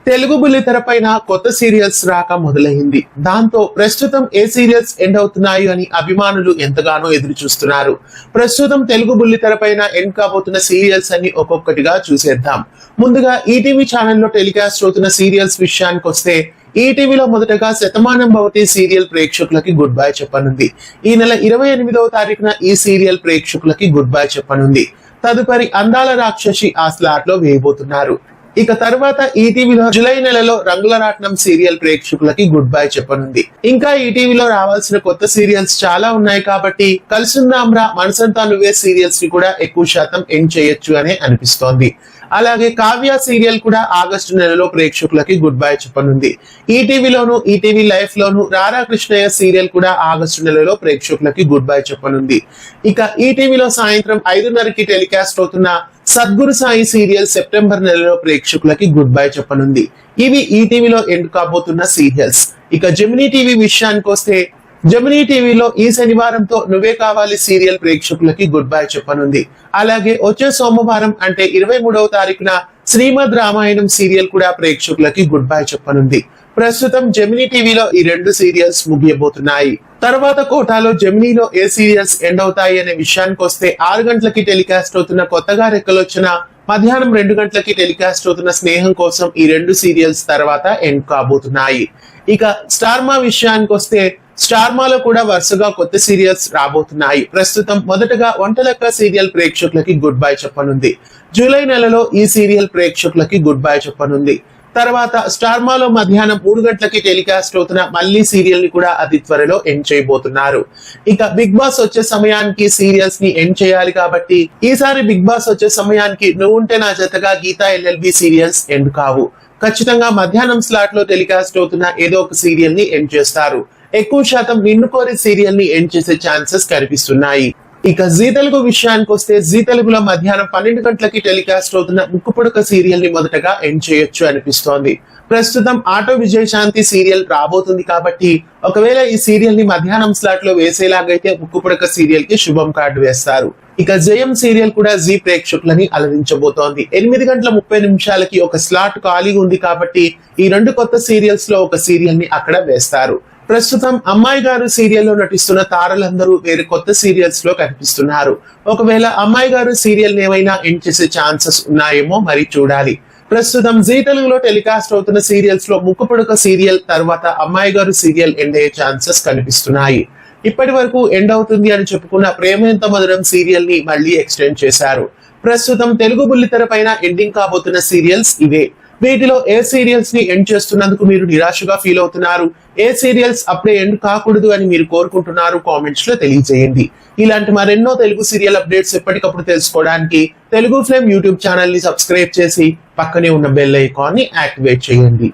తెలుగు బుల్లితెరపైన కొత్త సీరియల్స్ రాక మొదలైంది. దాంతో ప్రస్తుతం ఏ సీరియల్స్ ఎండ్ అవుతున్నాయి అని అభిమానులు ఎంతగానో ఎదురు చూస్తున్నారు. ప్రస్తుతం తెలుగు బుల్లితెరపైన ఎండ్ కాబోతున్న సీరియల్స్ అని ఒక్కొక్కటిగా చూసేద్దాం. ముందుగా ఈటీవీ ఛానల్లో టెలికాస్ట్ అవుతున్న సీరియల్స్ విషయానికి వస్తే ఈటీవీలో మొదటగా శతమానం భవతి సీరియల్ ప్రేక్షకులకి గుడ్ బై చెప్పనుంది. ఈ నెల 28వ తారీఖున ఈ సీరియల్ ప్రేక్షకులకి గుడ్ బై చెప్పనుంది. తదుపరి అందాల రాక్షసి ఆ స్లాట్ లో వేయబోతున్నారు. ఇక తర్వాత ఈటీవీలో జూలై నెలలో రంగుల రాట్నం సీరియల్ ప్రేక్షకులకి గుడ్ బై చెప్పనుంది. ఇంకా ఈటీవీలో రావాల్సిన కొత్త సీరియల్స్ చాలా ఉన్నాయి కాబట్టి కలిసుందాంరా మనసంతా నువ్వే సీరియల్స్ ని కూడా ఎక్కువ శాతం ఎండ్ చేయొచ్చు అనే అనిపిస్తోంది. అలాగే కావ్య సీరియల్ కూడా ఆగస్టు నెలలో ప్రేక్షకులకి గుడ్ బై చెప్పనుంది. ఈటీవీలోను ఈటీవీ లైఫ్ లోను రారా కృష్ణయ్య సీరియల్ కూడా ఆగస్టు నెలలో ప్రేక్షకులకి గుడ్ బై చెప్పనుంది. ఇక ఈటీవీలో సాయంత్రం 5:30కి టెలికాస్ట్ అవుతున్న సద్గురు సాయి సీరియల్ సెప్టెంబర్ నెలలో ప్రేక్షకులకి గుడ్ బై చెప్పనుంది. ఇవి ఈటీవీలో ఎండ్ కాబోతున్న సీరియల్స్. ఇక జెమినీ టీవీ విషయానికి వస్తే జెమినీ టీవీలో ఈ శనివారంతో నువ్వే కావాలి సీరియల్ ప్రేక్షకులకి గుడ్ బై చెప్పనుంది. అలాగే వచ్చే సోమవారం అంటే 23వ తారీఖున శ్రీమద్ రామాయణం సీరియల్ కూడా ప్రేక్షకులకి గుడ్ బై చెప్పనుంది. ప్రస్తుతం జెమినీ టీవీలో ఈ 2 సీరియల్స్ ముగియబోతున్నాయి. తర్వాత కోటాలో జెమినీలో ఏ సీరియల్స్ ఎండ్ అవుతాయి అనే విషయానికి వస్తే 6 గంటలకి టెలికాస్ట్ అవుతున్న కొత్తగా రెక్కలొచ్చిన, మధ్యాహ్నం 2 గంటలకి టెలికాస్ట్ అవుతున్న స్నేహం కోసం ఈ 2 సీరియల్స్ తర్వాత ఎండ్ కాబోతున్నాయి. ఇక స్టార్మా విషయానికి వస్తే స్టార్మాలో కూడా వరుసగా కొత్త సీరియల్స్ రాబోతున్నాయి. ప్రస్తుతం మొదటగా వంటలక్క సీరియల్ ప్రేక్షకులకి గుడ్ బై చెప్పనుంది. జూలై నెలలో ఈ సీరియల్ ప్రేక్షకులకి గుడ్ బై చెప్పనుంది. తర్వాత స్టార్మాలో మధ్యాహ్నం 3 గంటలకి టెలికాస్ట్ అవుతున్న మళ్ళీ సీరియల్ ని కూడా అతి త్వరలో ఎండ్ చేయబోతున్నారు. ఇక బిగ్ బాస్ వచ్చే సమయానికి సీరియల్స్ ని ఎండ్ చేయాలి కాబట్టి ఈసారి బిగ్ బాస్ వచ్చే సమయానికి నువ్వుంటే నా జతగా గీతా ఎల్ఎల్బి సీరియల్స్ ఎండ్ కావు. ఖచ్చితంగా మధ్యాహ్నం స్లాట్ లో టెలికాస్ట్ అవుతున్న ఏదో ఒక సీరియల్ ని ఎండ్ చేస్తారు. ఎక్కువ శాతం నిన్ను కోరి సీరియల్ ని ఎండ్ చేసే ఛాన్సెస్ కనిపిస్తున్నాయి. ఇక జీ తెలుగు విషయానికి వస్తే జీ తెలుగులో మధ్యాహ్నం 12 గంటలకి టెలికాస్ట్ అవుతున్న ముక్కుపుడక సీరియల్ ని మొదటగా ఎండ్ చేయొచ్చు అనిపిస్తోంది. ప్రస్తుతం ఆటో విజయశాంతి సీరియల్ రాబోతుంది కాబట్టి ఒకవేళ ఈ సీరియల్ ని మధ్యాహ్నం స్లాట్ లో వేసేలాగైతే ముక్కుపుడక సీరియల్ కి శుభం కార్డు వేస్తారు. ఇక జయం సీరియల్ కూడా జీ ప్రేక్షకులని అలరించబోతోంది. 8:30 ఒక స్లాట్ ఖాళీగా ఉంది కాబట్టి ఈ 2 కొత్త సీరియల్స్ లో ఒక సీరియల్ ని అక్కడ వేస్తారు. ప్రస్తుతం అమ్మాయి గారు సీరియల్లో నటిస్తున్న తారలందరూ వేరే కొత్త సీరియల్స్ లో కనిపిస్తున్నారు. ఒకవేళ అమ్మాయి గారు సీరియల్ ఏమైనా ఎండ్ చేసే ఛాన్సెస్ ఉన్నాయేమో మరి చూడాలి. ప్రస్తుతం జీ తెలుగులో టెలికాస్ట్ అవుతున్న సీరియల్స్ లో ముక్కుపుడక సీరియల్ తర్వాత అమ్మాయి గారు సీరియల్ ఎండ్ అయ్యే ఛాన్సెస్ కనిపిస్తున్నాయి. ఇప్పటి వరకు ఎండ్ అవుతుంది అని చెప్పుకున్న ప్రేమ ఎంత మధురం సీరియల్ ని మళ్ళీ ఎక్స్టెండ్ చేశారు. ప్రస్తుతం తెలుగు బుల్లితెర పైన ఎండింగ్ కాబోతున్న సీరియల్స్ ఇవే. వీటిలో ఏ సీరియల్స్ ని ఎండ్ చేస్తున్నందుకు మీరు నిరాశగా ఫీల్ అవుతున్నారు, ఏ సీరియల్స్ అప్పుడే ఎండ్ కాకూడదు అని మీరు కోరుకుంటున్నారు కామెంట్స్ లో తెలియజేయండి. ఇలాంటి మరెన్నో తెలుగు సీరియల్ అప్డేట్స్ ఎప్పటికప్పుడు తెలుసుకోవడానికి తెలుగు ఫ్లేమ్ యూట్యూబ్ ఛానల్ ని సబ్స్క్రైబ్ చేసి పక్కనే ఉన్న బెల్ ఐకాన్ ని యాక్టివేట్ చేయండి.